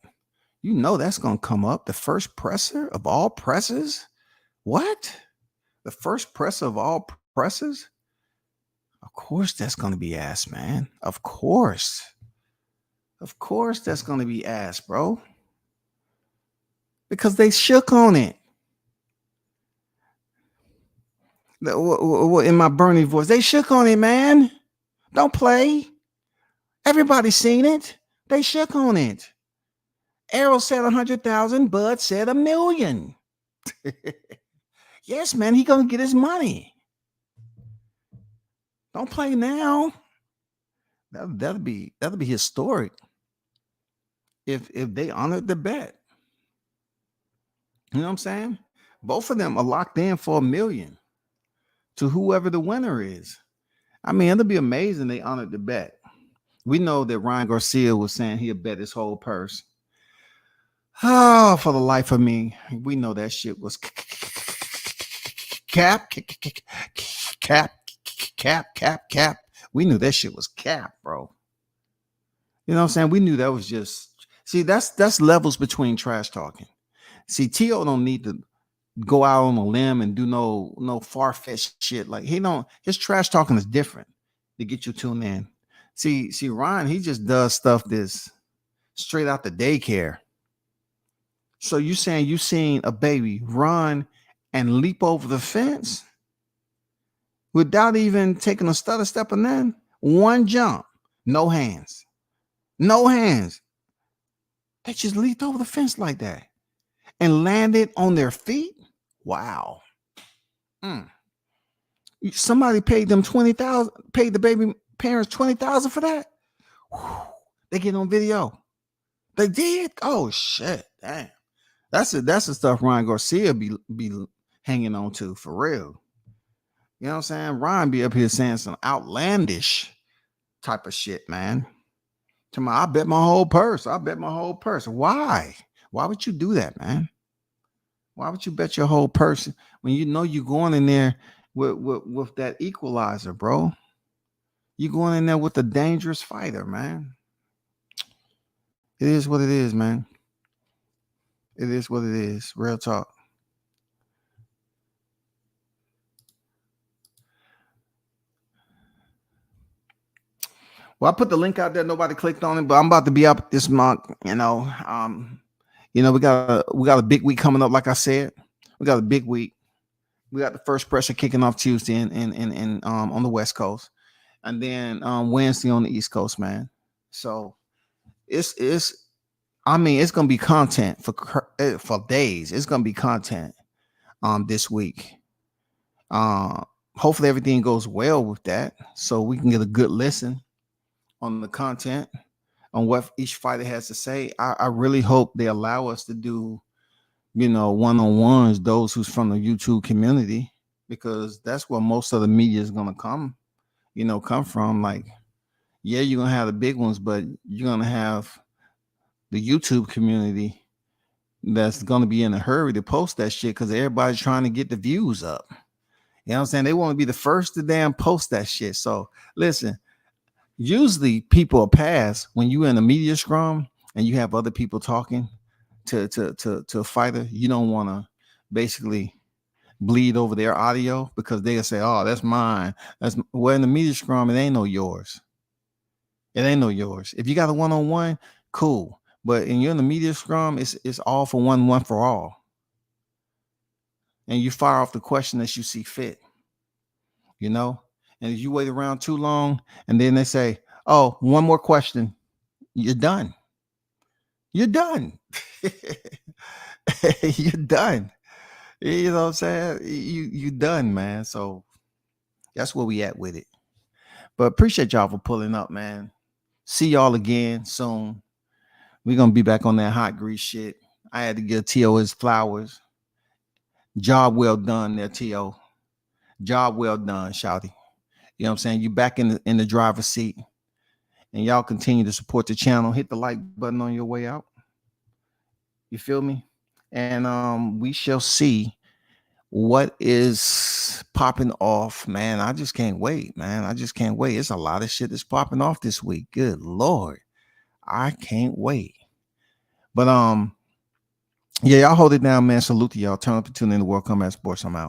That's gonna come up. The first presser of all presses? What? The first presser of all presses? Of course that's gonna be asked, man. Of course that's gonna be asked, bro. Because they shook on it. In my Bernie voice, they shook on it, man. Don't play. Everybody's seen it. They shook on it. Errol said 100,000. Bud said 1 million. Yes, man, he gonna get his money. Don't play now. That'll be historic if they honored the bet. You know what I'm saying? Both of them are locked in for 1 million to whoever the winner is. I mean, it'll be amazing they honored the bet. We know that Ryan Garcia was saying he'll bet his whole purse. Oh, for the life of me, we know that shit was cap. We knew that shit was cap, bro. You know what I'm saying? We knew that was just, see, that's levels between trash talking. See, Tio don't need to go out on a limb and do no far-fetched shit. Like his trash talking is different to get you tuned in. See, Ryan, he just does stuff that's straight out the daycare. So you saying you seen a baby run and leap over the fence without even taking a stutter step and then one jump, no hands. They just leaped over the fence like that and landed on their feet. Wow. Somebody paid them 20,000, paid the baby parents 20,000 for that. Whew. They get on video. They did. Oh shit. Damn. That's the stuff Ryan Garcia be hanging on to for real. You know what I'm saying? Ryan be up here saying some outlandish type of shit, man. I bet my whole purse. Why? Why would you do that, man? Why would you bet your whole purse when you know you're going in there with that equalizer, bro? You're going in there with a dangerous fighter, man. It is what it is, man. It is what it is. Real talk. Well, I put the link out there. Nobody clicked on it, but I'm about to be up this month. We got a big week coming up. Like I said, we got a big week. We got the first pressure kicking off Tuesday in on the West Coast, and then Wednesday on the East Coast, man. So it's gonna be content for days. It's gonna be content this week. Hopefully everything goes well with that, so we can get a good listen on the content on what each fighter has to say. I really hope they allow us to do, one-on-ones, those who's from the YouTube community, because that's where most of the media is gonna come from. Like, yeah, you're gonna have the big ones, but you're gonna have the YouTube community that's gonna be in a hurry to post that shit because everybody's trying to get the views up. You know what I'm saying? They want to be the first to damn post that shit. So listen, usually people are pass when you in a media scrum and you have other people talking to a fighter. You don't want to basically bleed over their audio because they'll say, "Oh, that's mine." In the media scrum, it ain't no yours. It ain't no yours. If you got a one-on-one, cool. But you're in the media scrum, it's all for one for all. And you fire off the question as you see fit. And if you wait around too long and then they say, "Oh, one more question," you're done. You're done. You're done. You know what I'm saying? You done, man. So that's where we at with it. But appreciate y'all for pulling up, man. See y'all again soon. We're gonna be back on that hot grease shit. I had to give Tio his flowers. Job well done there, Tio. Job well done, shouty. You know what I'm saying? You back in the driver's seat. And y'all continue to support the channel. Hit the like button on your way out. You feel me? And we shall see what is popping off, man. I just can't wait, man. I just can't wait. It's a lot of shit that's popping off this week. Good Lord. I can't wait. But yeah, y'all hold it down, man. Salute to y'all. Turn up and tune in to World Combat Sports. I'm out.